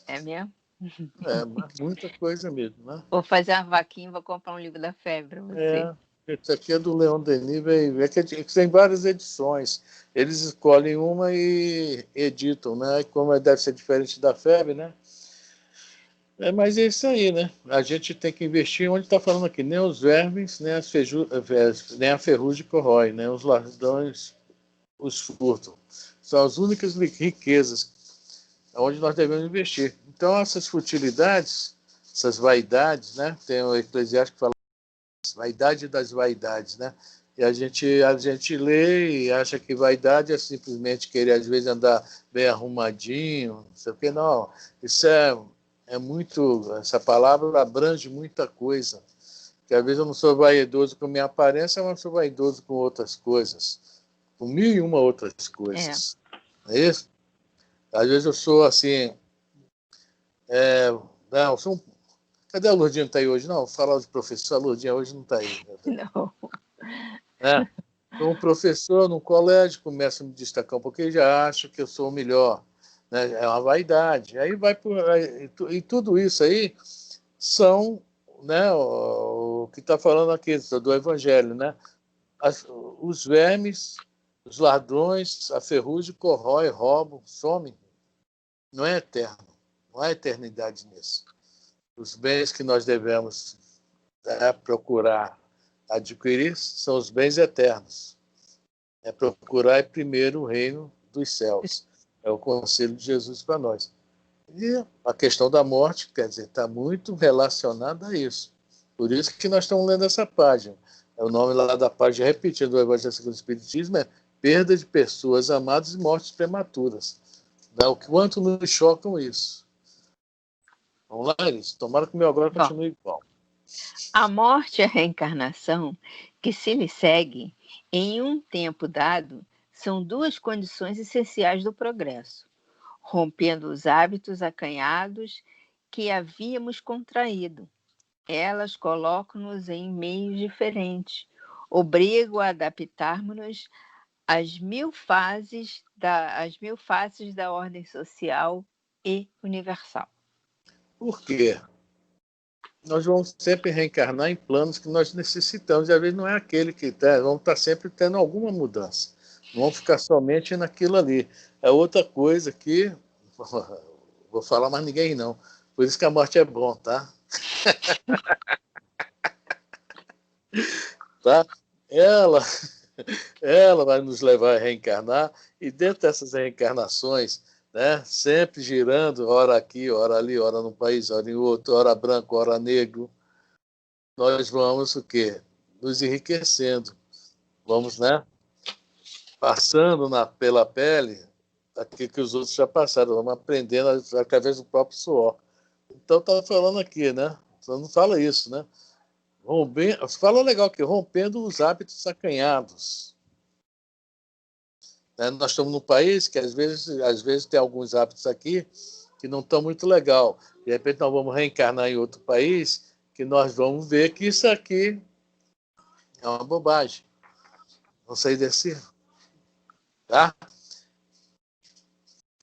Speaker 2: É mesmo?
Speaker 4: Mas muita coisa mesmo, né?
Speaker 2: Vou fazer uma vaquinha e vou comprar um livro da febre para você.
Speaker 4: Esse aqui é do Leon Denis, que tem várias edições. Eles escolhem uma e editam, né? Como deve ser diferente da febre, né? Mas é isso aí, né? A gente tem que investir onde está falando aqui. Nem os vermes, nem a ferrugem corrói, né? Os ladrões os furtam. São as únicas riquezas onde nós devemos investir. Então, essas futilidades, essas vaidades, né? Tem o Eclesiástico que fala vaidade das vaidades, né? E a gente lê e acha que vaidade é simplesmente querer, às vezes, andar bem arrumadinho, não sei o quê. Não, isso é muito... Essa palavra abrange muita coisa. Porque, às vezes, eu não sou vaidoso com minha aparência, mas sou vaidoso com outras coisas. Com 1001 outras coisas. Não é isso? Às vezes eu sou assim... não, sou Cadê a Lourdinha? Não está aí hoje? Não, falar de professor, a Lourdinha hoje não está aí.
Speaker 2: Não.
Speaker 4: Sou um professor num colégio, começo a me destacar um pouquinho e já acho que eu sou o melhor. Né? É uma vaidade. Aí vai e tudo isso aí são, né, o que está falando aqui do Evangelho, né? Os vermes, os ladrões, a ferrugem corrói, roubam, somem. Não é eterno. Não há eternidade nisso. Os bens que nós devemos procurar adquirir são os bens eternos. É procurar primeiro o reino dos céus. É o conselho de Jesus para nós. E a questão da morte, quer dizer, está muito relacionada a isso. Por isso que nós estamos lendo essa página. O nome lá da página, repetindo, do Evangelho segundo o Espiritismo, é perda de pessoas amadas e mortes prematuras. O quanto nos chocam isso. Vamos lá, Elis. Tomara que o meu agora continue igual.
Speaker 2: A morte e a reencarnação que se lhe segue em um tempo dado são duas condições essenciais do progresso, rompendo os hábitos acanhados que havíamos contraído. Elas colocam-nos em meios diferentes, obrigam a adaptarmos-nos às mil faces da ordem social e universal.
Speaker 4: Por quê? Nós vamos sempre reencarnar em planos que nós necessitamos, e às vezes não é aquele que vamos estar sempre tendo alguma mudança. Não vamos ficar somente naquilo ali. É outra coisa que... Vou falar mais ninguém, não. Por isso que a morte é bom, tá? Tá? Ela vai nos levar a reencarnar, e dentro dessas reencarnações, né, sempre girando, ora aqui, ora ali, ora num país, ora em outro, ora branco, ora negro, nós vamos o quê? Nos enriquecendo. Vamos, né, passando pela pele aquilo que os outros já passaram, vamos aprendendo através do próprio suor. Então, está falando aqui, né? Você não fala isso, né? Fala legal aqui, rompendo os hábitos acanhados. Nós estamos num país que às vezes tem alguns hábitos aqui que não estão muito legal. De repente nós vamos reencarnar em outro país que nós vamos ver que isso aqui é uma bobagem. Vamos sair desse... Tá?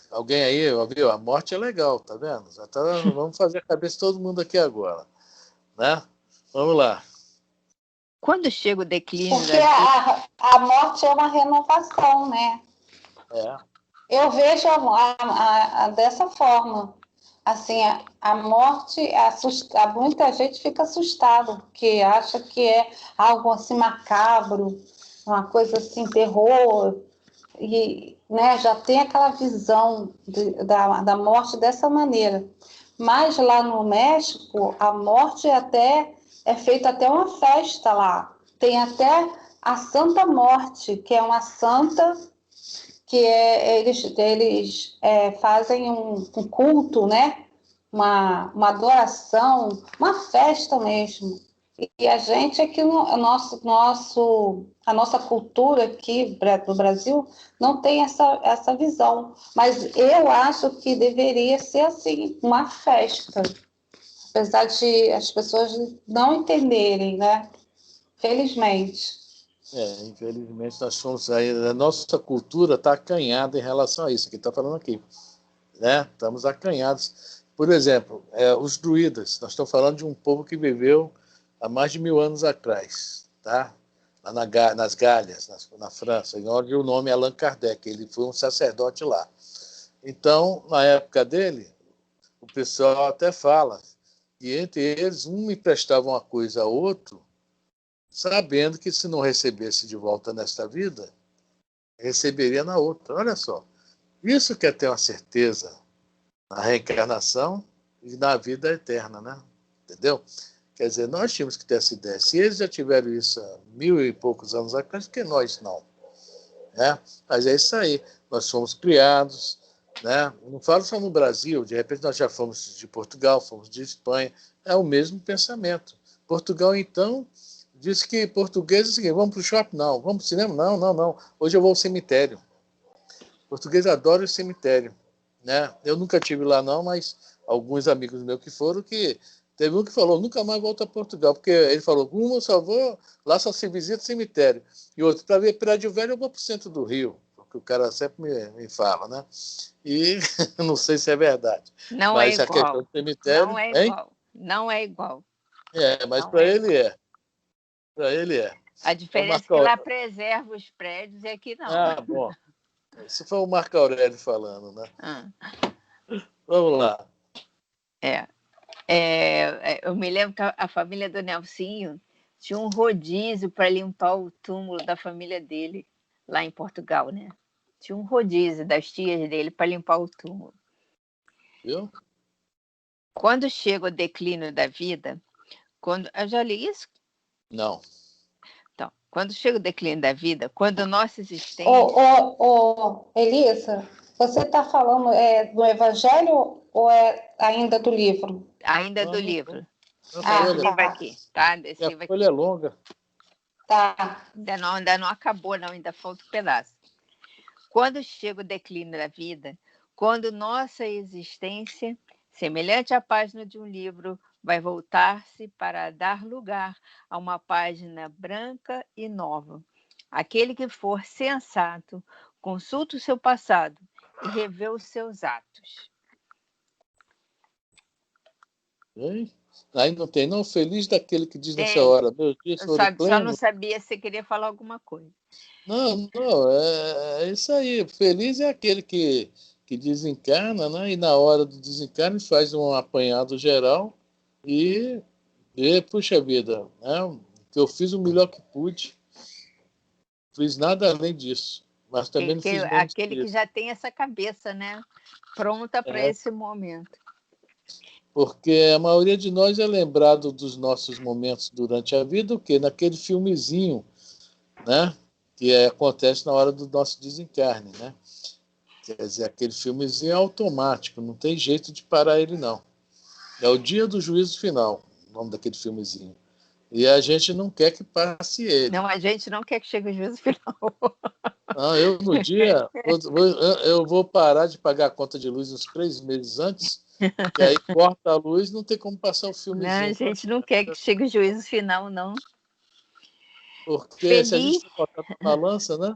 Speaker 4: Alguém aí, ouviu? A morte é legal, tá vendo? Vamos fazer a cabeça de todo mundo aqui agora. Né? Vamos lá.
Speaker 2: Quando chega o declínio...
Speaker 1: Porque a morte é uma renovação, né? Eu vejo dessa forma. Assim, a morte muita gente fica assustada, porque acha que é algo assim macabro, uma coisa assim, terror, e né, já tem aquela visão da morte dessa maneira. Mas lá no México, a morte é feita até uma festa lá. Tem até a Santa Morte, que é uma santa que eles fazem um culto, né? Uma adoração, uma festa mesmo. E a gente aqui, a nossa cultura aqui do Brasil não tem essa visão. Mas eu acho que deveria ser assim, uma festa. Apesar de as pessoas não entenderem, né? Felizmente.
Speaker 4: Infelizmente nós somos aí, a nossa cultura está acanhada em relação a isso que está falando aqui, né? Estamos acanhados. Por exemplo, os druidas, nós estamos falando de um povo que viveu há mais de 1000 anos atrás, tá? Lá nas Galhas, na França, onde o nome é Allan Kardec, ele foi um sacerdote lá. Então, na época dele, o pessoal até fala, e entre eles, um emprestava uma coisa a outro, sabendo que se não recebesse de volta nesta vida, receberia na outra. Olha só. Isso quer ter uma certeza na reencarnação e na vida eterna, né? Entendeu? Quer dizer, nós tínhamos que ter essa ideia. Se eles já tiveram isso há 1000 e poucos anos atrás, por que nós não? Né? Mas é isso aí. Nós fomos criados, né? Não falo só no Brasil, de repente nós já fomos de Portugal, fomos de Espanha. É o mesmo pensamento. Portugal, então, disse que português é o seguinte, vamos para o shopping? Não. Vamos para o cinema? Não, não, não. Hoje eu vou ao cemitério. Português adora o cemitério. Né? Eu nunca tive lá, não, mas alguns amigos meus que foram, que teve um que falou, nunca mais volta a Portugal, porque ele falou, eu só vou, lá só se visita cemitério. E outro, para ver Prédio Velho, eu vou para o centro do Rio, porque o cara sempre me fala, né? E não sei se é verdade.
Speaker 2: Não
Speaker 4: mas
Speaker 2: é igual.
Speaker 4: A questão do cemitério,
Speaker 2: não é
Speaker 4: hein?
Speaker 2: igual. Não é igual.
Speaker 4: Mas para ele é. Para ele é.
Speaker 2: A diferença é que lá preserva os prédios e aqui não.
Speaker 4: Ah, bom. Isso foi o Marco Aurélio falando, né? Vamos lá.
Speaker 2: Eu me lembro que a família do Nelsinho tinha um rodízio para limpar o túmulo da família dele, lá em Portugal, né? Tinha um rodízio das tias dele para limpar o túmulo.
Speaker 4: Viu?
Speaker 2: Quando chega o declínio da vida, eu já li isso?
Speaker 4: Não.
Speaker 2: Então, quando chega o declínio da vida, quando nossa existência...
Speaker 1: Elisa, você está falando do Evangelho ou é ainda do livro?
Speaker 2: Ainda do livro.
Speaker 4: Desse
Speaker 2: livro aqui, tá? Desse livro
Speaker 4: aqui. A folha é longa.
Speaker 1: Tá.
Speaker 2: Ainda não acabou, não. Ainda falta um pedaço. Quando chega o declínio da vida, quando nossa existência, semelhante à página de um livro, vai voltar-se para dar lugar a uma página branca e nova. Aquele que for sensato, consulta o seu passado e revê os seus atos.
Speaker 4: Aí não tem, não. Feliz daquele que diz nessa hora, meus dias foram plenos.
Speaker 2: Só não sabia se você queria falar alguma coisa.
Speaker 4: Não, é isso aí. Feliz é aquele que desencarna, né? E na hora do desencarne faz um apanhado geral e puxa vida, né? Eu fiz o melhor que pude, fiz nada além disso, mas também não fiz menos
Speaker 2: aquele que já tem essa cabeça, né? Pronta para esse momento.
Speaker 4: Porque a maioria de nós é lembrado dos nossos momentos durante a vida, o quê? Naquele filmezinho, né? Que acontece na hora do nosso desencarne, né? Quer dizer, aquele filmezinho é automático, não tem jeito de parar ele, não. É o dia do juízo final, o nome daquele filmezinho. E a gente não quer que passe ele.
Speaker 2: Não, a gente não quer que chegue o juízo final.
Speaker 4: Eu, no dia, eu vou parar de pagar a conta de luz uns 3 meses antes, que aí corta a luz, não tem como passar o filmezinho.
Speaker 2: Não, a gente não quer que chegue o juízo final, não.
Speaker 4: Porque se a gente botar na balança, né?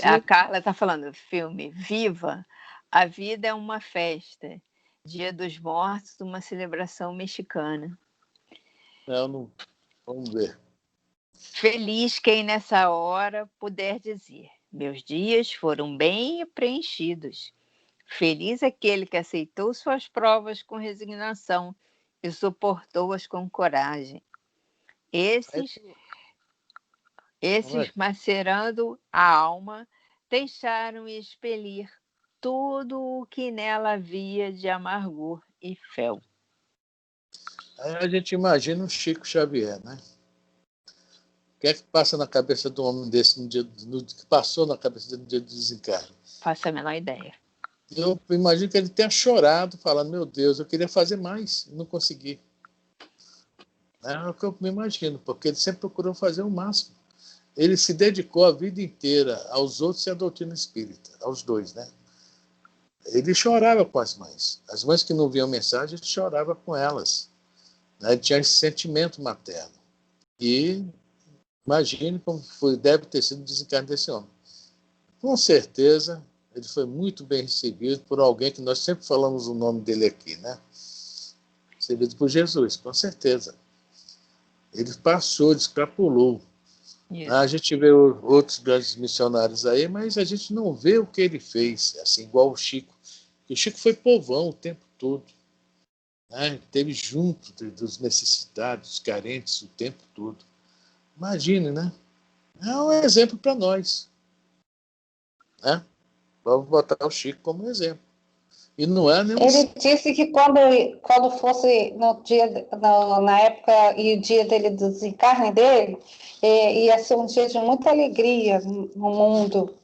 Speaker 2: A Carla está falando, filme Viva, a vida é uma festa, Dia dos Mortos, uma celebração mexicana.
Speaker 4: Vamos ver.
Speaker 2: Feliz quem nessa hora puder dizer, meus dias foram bem preenchidos. Feliz aquele que aceitou suas provas com resignação e suportou-as com coragem. Esses macerando a alma, deixaram expelir tudo o que nela havia de amargor e fel.
Speaker 4: Aí a gente imagina o Chico Xavier, né? O que é que passa na cabeça de um homem desse que passou na cabeça dele no dia do desencarne?
Speaker 2: Faço a menor ideia.
Speaker 4: Eu imagino que ele tenha chorado, falando, meu Deus, eu queria fazer mais, e não consegui. É o que eu me imagino, porque ele sempre procurou fazer o máximo. Ele se dedicou a vida inteira aos outros e à doutrina espírita, aos dois, né? Ele chorava com as mães que não viam mensagem, ele chorava com elas, né? Ele tinha esse sentimento materno. E imagine como deve ter sido o desencarne desse homem. Com certeza, ele foi muito bem recebido por alguém que nós sempre falamos o nome dele aqui, né? Recebido por Jesus, com certeza. Ele passou, escapulou. A gente vê outros grandes missionários aí, mas a gente não vê o que ele fez, assim, igual o Chico. O Chico foi povão o tempo todo, né? Esteve junto dos necessitados, dos carentes, o tempo todo. Imagine, né? É um exemplo para nós. Né? Vamos botar o Chico como exemplo. E não é nenhum...
Speaker 1: Ele disse que quando fosse na época e o dia dele do desencarne dele, ia ser um dia de muita alegria no mundo.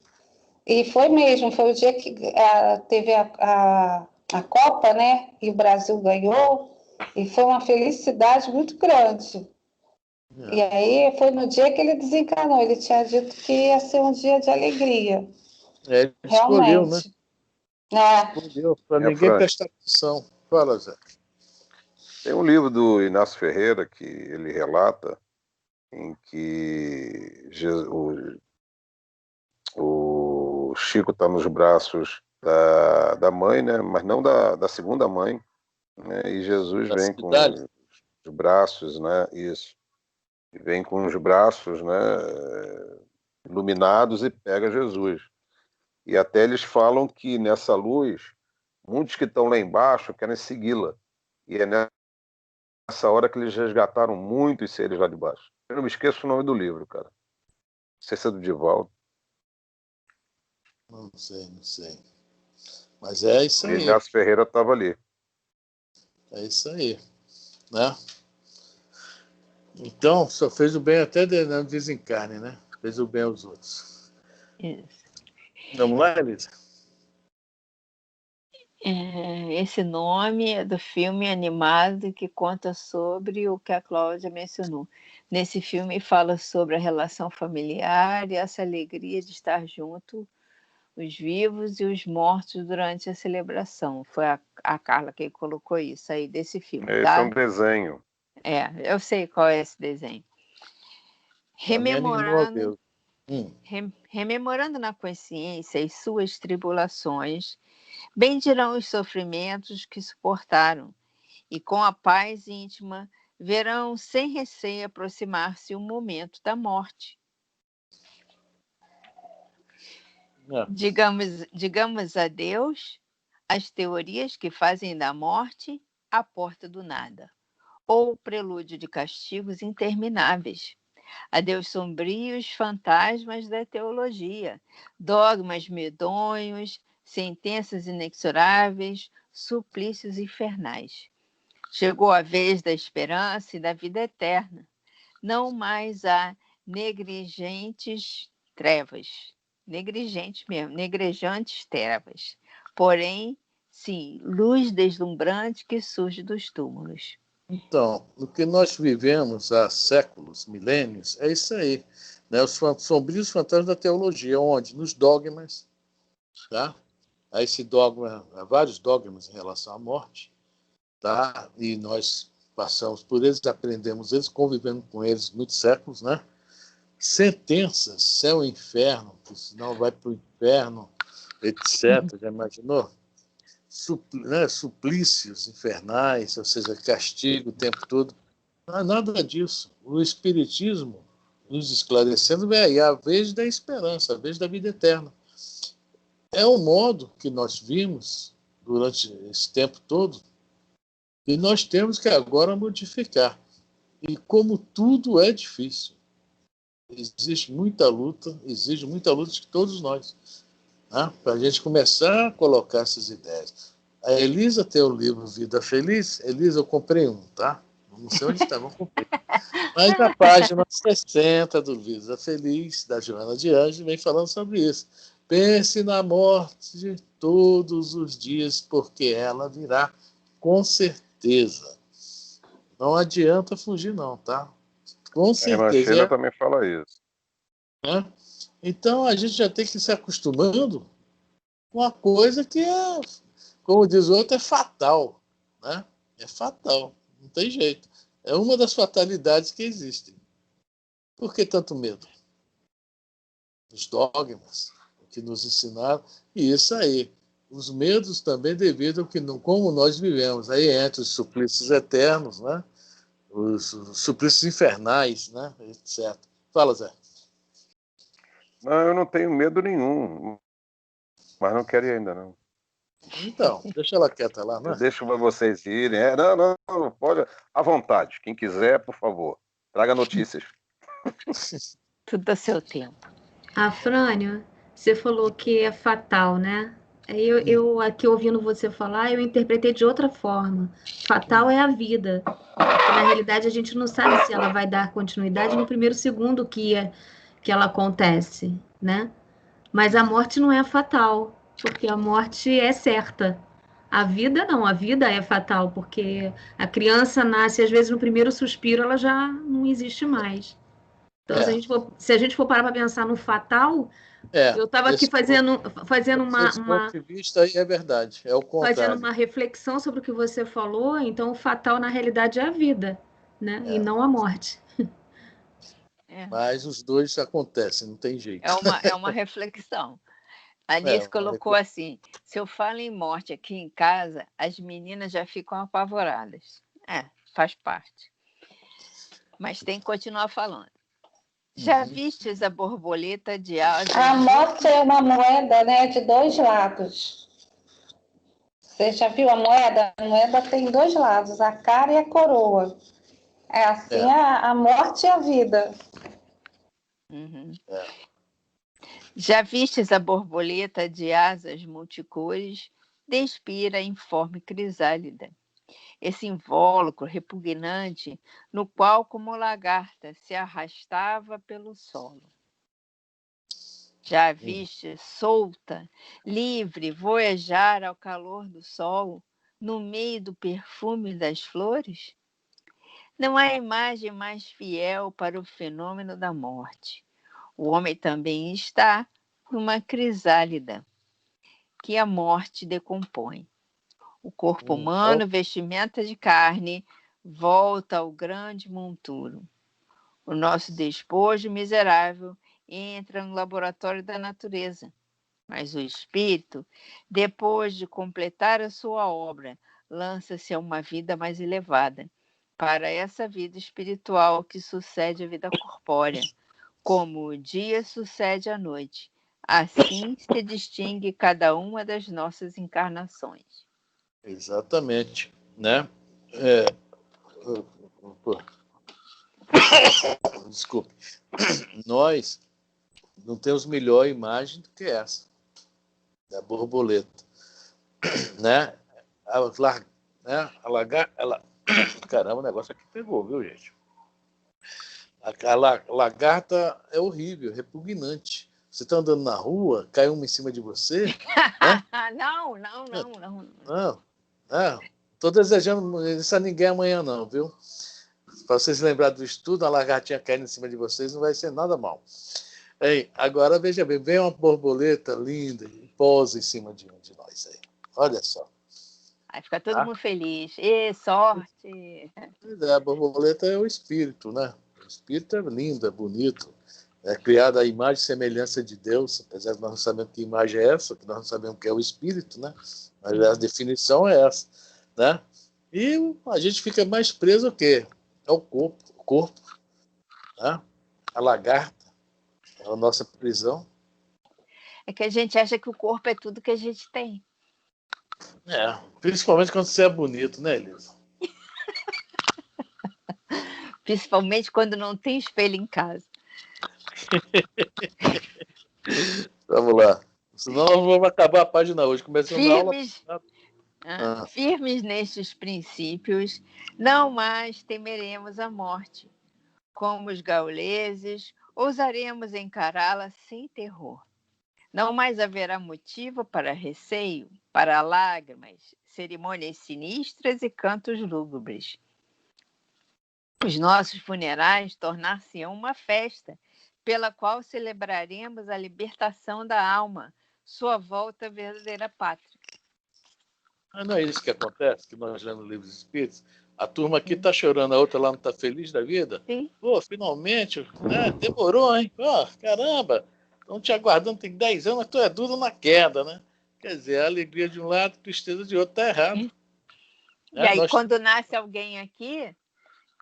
Speaker 1: E foi mesmo, foi o dia que teve a Copa, né? E o Brasil ganhou, e foi uma felicidade muito grande. E aí foi no dia que ele desencarnou, ele tinha dito que ia ser um dia de alegria.
Speaker 4: Ele escolheu, né? Escolheu, para ninguém prestar atenção. Fala, Zé.
Speaker 3: Tem um livro do Inácio Ferreira que ele relata em que o Chico está nos braços da mãe, né? Mas não da segunda mãe, né? E Jesus vem com os braços, né? Isso. E vem com os braços, né? Iluminados e pega Jesus. E até eles falam que nessa luz, muitos que estão lá embaixo querem segui-la. E é nessa hora que eles resgataram muitos seres lá de baixo. Eu não me esqueço o nome do livro, cara. Não sei se é do Divaldo.
Speaker 4: Não sei. Mas é isso aí.
Speaker 3: O Inácio Ferreira estava ali.
Speaker 4: É isso aí. Né? Então, só fez o bem até no desencarne, né? Fez o bem aos outros.
Speaker 2: Isso.
Speaker 4: Vamos lá, Elisa?
Speaker 2: Esse nome é do filme animado que conta sobre o que a Cláudia mencionou. Nesse filme fala sobre a relação familiar e essa alegria de estar junto, os vivos e os mortos durante a celebração. Foi a Carla que colocou isso aí desse filme.
Speaker 3: Esse
Speaker 2: tá?
Speaker 3: é um desenho.
Speaker 2: Eu sei qual é esse desenho. Rememorando na consciência as suas tribulações, bem dirão os sofrimentos que suportaram, e com a paz íntima verão sem receio aproximar-se o momento da morte. Digamos adeus às teorias que fazem da morte a porta do nada, ou o prelúdio de castigos intermináveis. Adeus sombrios fantasmas da teologia, dogmas medonhos, sentenças inexoráveis, suplícios infernais. Chegou a vez da esperança e da vida eterna. Não mais há negligentes trevas. Negrejantes trevas. Porém, sim, luz deslumbrante que surge dos túmulos.
Speaker 4: Então, o que nós vivemos há séculos, milênios, é isso aí. Né? Os sombrios fantasmas da teologia, onde? Nos dogmas, tá? Há esse dogma, há vários dogmas em relação à morte, tá? E nós passamos por eles, aprendemos eles, convivendo com eles muitos séculos, né? Sentenças, céu e inferno, que senão vai para o inferno, etc. Já imaginou? Suplícios infernais, ou seja, castigo o tempo todo. Não há nada disso. O Espiritismo nos esclarecendo é aí a vez da esperança, a vez da vida eterna. É o modo que nós vimos durante esse tempo todo e nós temos que agora modificar. E como tudo é difícil, exige muita luta de todos nós, né? Para a gente começar a colocar essas ideias. A Elisa tem o livro Vida Feliz. Elisa, eu comprei um, tá? Não sei onde está, não comprei. Mas na página 60 do Vida Feliz, da Joana de Anjos, vem falando sobre isso. Pense na morte todos os dias, porque ela virá com certeza. Não adianta fugir, não, tá? Com certeza.
Speaker 3: A irmã Sheila também fala isso.
Speaker 4: Né? Então, a gente já tem que ir se acostumando com uma coisa que é, como diz o outro, é fatal. Né? É fatal, não tem jeito. É uma das fatalidades que existem. Por que tanto medo? Os dogmas que nos ensinaram, e isso aí. Os medos também devido ao que, como nós vivemos. Aí entra os suplícios eternos, né? Os suplícios infernais, né? Etc. Fala, Zé.
Speaker 3: Não, eu não tenho medo nenhum, mas não quero ir ainda, não.
Speaker 4: Então, deixa ela quieta lá, né?
Speaker 3: Eu deixo para vocês irem. Não, pode, à vontade. Quem quiser, por favor, traga notícias.
Speaker 2: Tudo a seu tempo.
Speaker 5: Afrânio, você falou que é fatal, né? Eu aqui ouvindo você falar, eu interpretei de outra forma. Fatal é a vida. Na realidade, a gente não sabe se ela vai dar continuidade no primeiro segundo que ela acontece, né? Mas a morte não é fatal, porque a morte é certa. A vida não, a vida é fatal, porque a criança nasce, às vezes, no primeiro suspiro, ela já não existe mais. Então, se a gente for parar para pensar no fatal, eu estava aqui fazendo
Speaker 4: Esse ponto de vista aí é verdade, é o contrário.
Speaker 5: Fazendo uma reflexão sobre o que você falou, então o fatal, na realidade, é a vida, né? E não a morte.
Speaker 4: Mas os dois acontecem, não tem jeito.
Speaker 2: É uma reflexão. A Anice colocou assim, se eu falo em morte aqui em casa, as meninas já ficam apavoradas. Faz parte. Mas tem que continuar falando. Já vistes a borboleta de asas?
Speaker 1: A morte é uma moeda, né, de dois lados. Você já viu a moeda? A moeda tem dois lados, a cara e a coroa. É assim a morte e a vida.
Speaker 2: Uhum. Já vistes a borboleta de asas multicores? Despira informe crisálida. Esse invólucro repugnante no qual, como lagarta, se arrastava pelo solo. Já viste solta, livre, voejar ao calor do sol, no meio do perfume das flores? Não há imagem mais fiel para o fenômeno da morte. O homem também está numa crisálida, que a morte decompõe. O corpo humano, vestimenta de carne, volta ao grande monturo. O nosso despojo miserável entra no laboratório da natureza. Mas o espírito, depois de completar a sua obra, lança-se a uma vida mais elevada, para essa vida espiritual que sucede à vida corpórea, como o dia sucede à noite. Assim se distingue cada uma das nossas encarnações.
Speaker 4: Exatamente, né? Desculpe. Nós não temos melhor imagem do que essa da borboleta, né? Caramba, o negócio aqui pegou, viu, gente? A lagarta é horrível, repugnante. Você está andando na rua, cai uma em cima de você. Né?
Speaker 2: Não.
Speaker 4: Não. Estou desejando isso a ninguém amanhã, não, viu? Para vocês lembrarem do estudo, a lagartinha caindo em cima de vocês não vai ser nada mal. Agora, veja bem, vem uma borboleta linda e pousa em cima de nós aí. Olha só.
Speaker 2: Aí fica todo mundo feliz. Sorte!
Speaker 4: A borboleta é o espírito, né? O espírito é lindo, é bonito. É criada a imagem e semelhança de Deus, apesar de nós não sabemos que imagem é essa, que nós não sabemos o que é o espírito, né? Mas a definição é essa, né? E a gente fica mais preso o quê? É o corpo, né? A lagarta, é a nossa prisão.
Speaker 2: É que a gente acha que o corpo é tudo que a gente tem.
Speaker 4: Principalmente quando você é bonito, né, Elisa?
Speaker 2: Principalmente quando não tem espelho em casa.
Speaker 4: Vamos lá. Senão nós vamos acabar a página hoje. Começando a aula.
Speaker 2: Firmes nestes princípios, não mais temeremos a morte. Como os gauleses, ousaremos encará-la sem terror. Não mais haverá motivo para receio, para lágrimas, cerimônias sinistras e cantos lúgubres. Os nossos funerais tornar-se-ão uma festa, pela qual celebraremos a libertação da alma, sua volta à verdadeira pátria.
Speaker 4: Não é isso que acontece, que nós lemos no Livro dos Espíritos? A turma aqui está chorando, a outra lá não está feliz da vida?
Speaker 2: Sim.
Speaker 4: Pô, finalmente, demorou, hein? Caramba, estão te aguardando, tem 10 anos, mas tu é duro na queda, né? Quer dizer, a alegria de um lado, a tristeza de outro, está errado.
Speaker 2: E aí, quando nasce alguém aqui,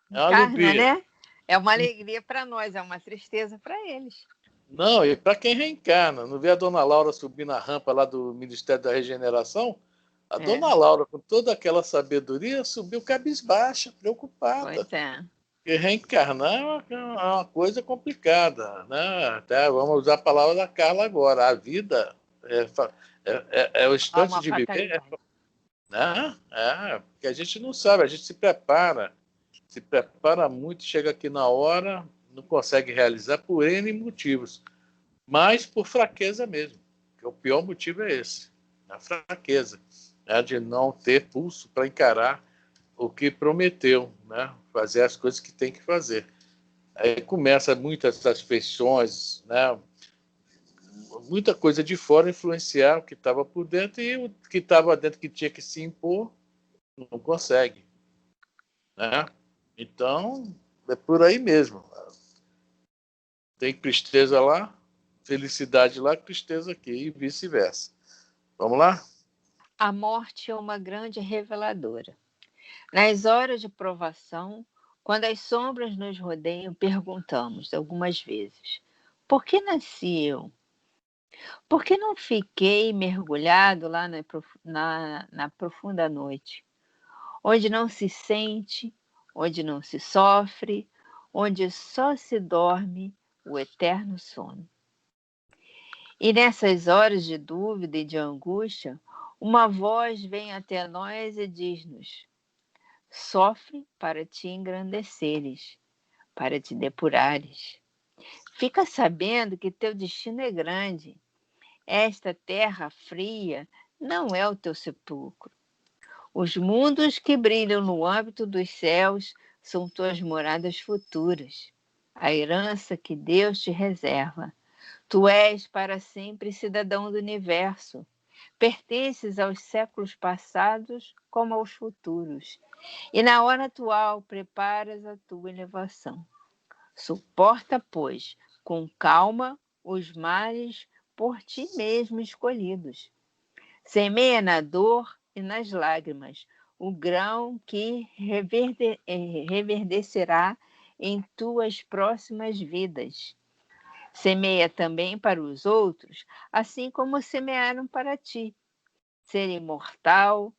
Speaker 2: encarna, né? É uma alegria para nós, é uma tristeza para eles.
Speaker 4: Não, e para quem reencarna. Não vê a dona Laura subir na rampa lá do Ministério da Regeneração? A dona Laura, com toda aquela sabedoria, subiu cabisbaixa, preocupada.
Speaker 2: Pois é.
Speaker 4: Porque reencarnar é uma coisa complicada, né? Até vamos usar a palavra da Carla agora. A vida é o instante de viver, né? Porque a gente não sabe, a gente se prepara muito, chega aqui na hora, não consegue realizar por N motivos, mas por fraqueza mesmo. Que o pior motivo é esse, a fraqueza, né? De não ter pulso para encarar o que prometeu, né? Fazer as coisas que tem que fazer. Aí começa muitas das feições, né? Muita coisa de fora influenciar o que estava por dentro, e o que estava dentro, que tinha que se impor, não consegue, né? Então, é por aí mesmo. Tem tristeza lá, felicidade lá, tristeza aqui, e vice-versa. Vamos lá?
Speaker 2: A morte é uma grande reveladora. Nas horas de provação, quando as sombras nos rodeiam, perguntamos algumas vezes: por que nasci eu? Por que não fiquei mergulhado lá na profunda noite, onde não se sente, onde não se sofre, onde só se dorme o eterno sono? E nessas horas de dúvida e de angústia, uma voz vem até nós e diz-nos: sofre para te engrandeceres, para te depurares. Fica sabendo que teu destino é grande. Esta terra fria não é o teu sepulcro. Os mundos que brilham no âmbito dos céus são tuas moradas futuras, a herança que Deus te reserva. Tu és para sempre cidadão do universo. Pertences aos séculos passados como aos futuros. E na hora atual preparas a tua elevação. Suporta, pois, com calma os males por ti mesmo escolhidos. Semeia na dor e nas lágrimas o grão que reverdecerá em tuas próximas vidas. Semeia também para os outros, assim como semearam para ti. Ser imortal,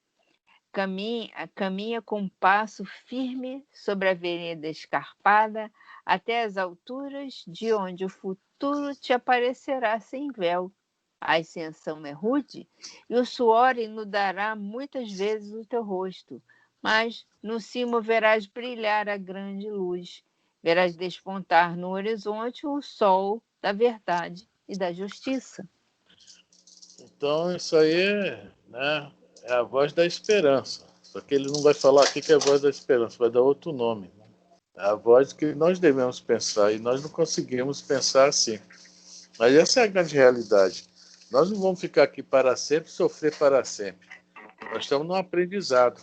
Speaker 2: caminha com um passo firme sobre a vereda escarpada até as alturas de onde o futuro te aparecerá sem véu. A ascensão é rude e o suor inundará muitas vezes o teu rosto, mas no cimo verás brilhar a grande luz. Verás despontar no horizonte o sol da verdade e da justiça.
Speaker 4: Então, isso aí né, é a voz da esperança. Só que ele não vai falar aqui que é a voz da esperança, vai dar outro nome. Né? É a voz que nós devemos pensar, e nós não conseguimos pensar assim. Mas essa é a grande realidade. Nós não vamos ficar aqui para sempre, sofrer para sempre. Nós estamos num aprendizado.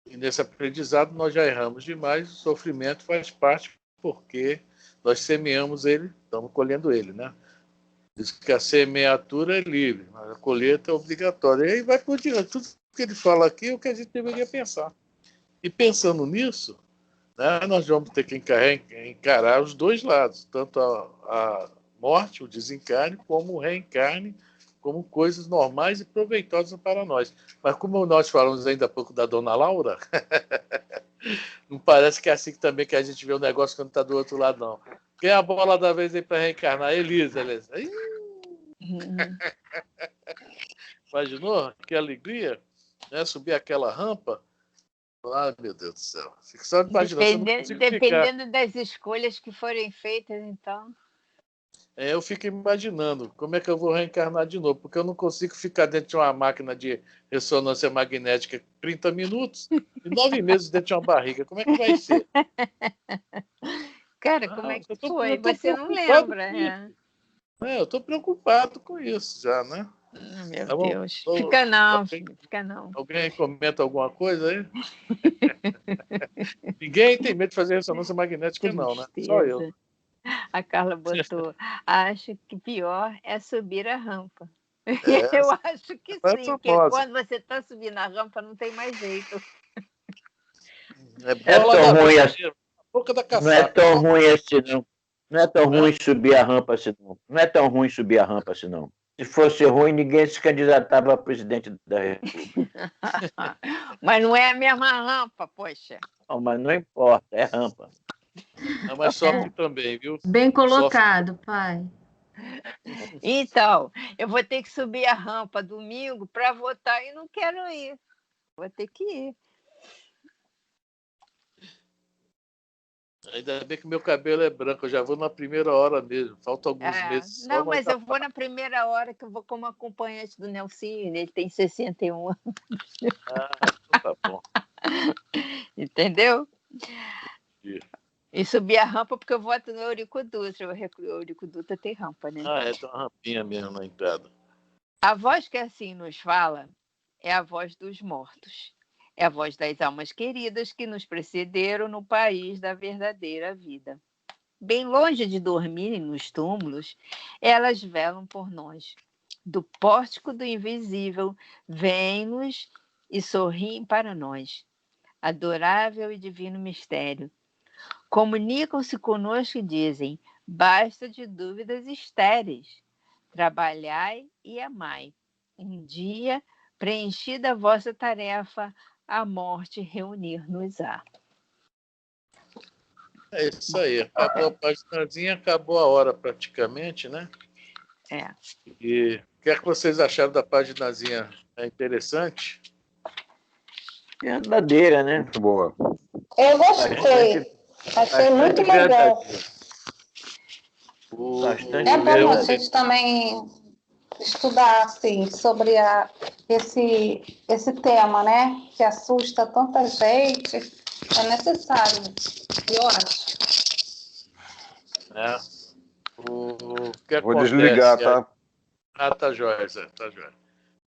Speaker 4: E nesse aprendizado nós já erramos demais, o sofrimento faz parte, porque nós semeamos ele, estamos colhendo ele, né? Diz que a semeadura é livre, mas a colheita é obrigatória. E aí vai por diante. Tudo que ele fala aqui é o que a gente deveria pensar. E pensando nisso, né, nós vamos ter que encarar os dois lados, tanto a morte, o desencarne, como o reencarne, como coisas normais e proveitosas para nós. Mas como nós falamos ainda há pouco da Dona Laura, não parece que é assim também que a gente vê o negócio quando está do outro lado, não. Quem é a bola da vez aí para reencarnar? Elisa. Imaginou? Que alegria, né? Subir aquela rampa. Ai, meu Deus do céu. Fico só imaginando.
Speaker 2: Dependendo das escolhas que forem feitas, então.
Speaker 4: Eu fico imaginando como é que eu vou reencarnar de novo, porque eu não consigo ficar dentro de uma máquina de ressonância magnética 30 minutos e 9 meses dentro de uma barriga. Como é que vai ser?
Speaker 2: Cara, como é que foi? Você não lembra,
Speaker 4: eu estou preocupado com isso já, né?
Speaker 2: Meu Deus. Fica não, fica não.
Speaker 4: Alguém comenta alguma coisa aí? Ninguém tem medo de fazer ressonância magnética, não, né? Só eu.
Speaker 2: A Carla botou, acho que pior é subir a rampa. Eu acho que sim, porque quando você está subindo a rampa não tem mais jeito.
Speaker 4: É tão ruim assim.
Speaker 6: Não é tão ruim assim, não. Não é tão ruim subir a rampa assim, não. Não é tão ruim subir a rampa assim, não. Se fosse ruim, ninguém se candidatava a presidente da República.
Speaker 2: Mas não é a mesma rampa, poxa.
Speaker 6: Não, mas não importa, é rampa.
Speaker 4: Não, mas sofre também, viu?
Speaker 5: Bem colocado, pai.
Speaker 2: Então, eu vou ter que subir a rampa domingo para votar e não quero ir. Vou ter que ir.
Speaker 4: Ainda bem que meu cabelo é branco, eu já vou na primeira hora mesmo. Faltam alguns meses.
Speaker 2: Não, mas eu vou na primeira hora, que eu vou como acompanhante do Nelsinho. Ele tem 61 anos.
Speaker 4: Tá bom.
Speaker 2: Entendeu? E subir a rampa porque eu voto no Eurico Dutra. O Eurico Dutra tem rampa, né?
Speaker 4: Tem uma rampinha mesmo na entrada.
Speaker 2: A voz que assim nos fala é a voz dos mortos. É a voz das almas queridas que nos precederam no país da verdadeira vida. Bem longe de dormirem nos túmulos, elas velam por nós. Do pórtico do invisível, vêm-nos e sorriem para nós. Adorável e divino mistério. Comunicam-se conosco e dizem: basta de dúvidas estéreis. Trabalhai e amai. Um dia, preenchida a vossa tarefa, a morte reunir-nos-á.
Speaker 4: É isso aí. Acabou a paginazinha, acabou a hora praticamente, né? E o que é que vocês acharam da paginazinha? É interessante?
Speaker 6: Verdadeira, né?
Speaker 3: Muito boa.
Speaker 1: Eu gostei. Achei muito legal. É bom a gente também estudar assim, sobre esse tema, né? Que assusta tanta gente. É necessário. Eu acho.
Speaker 4: O que
Speaker 3: Vou
Speaker 4: acontece?
Speaker 3: desligar, tá?
Speaker 4: Tá jóia, Zé. Tá jóia.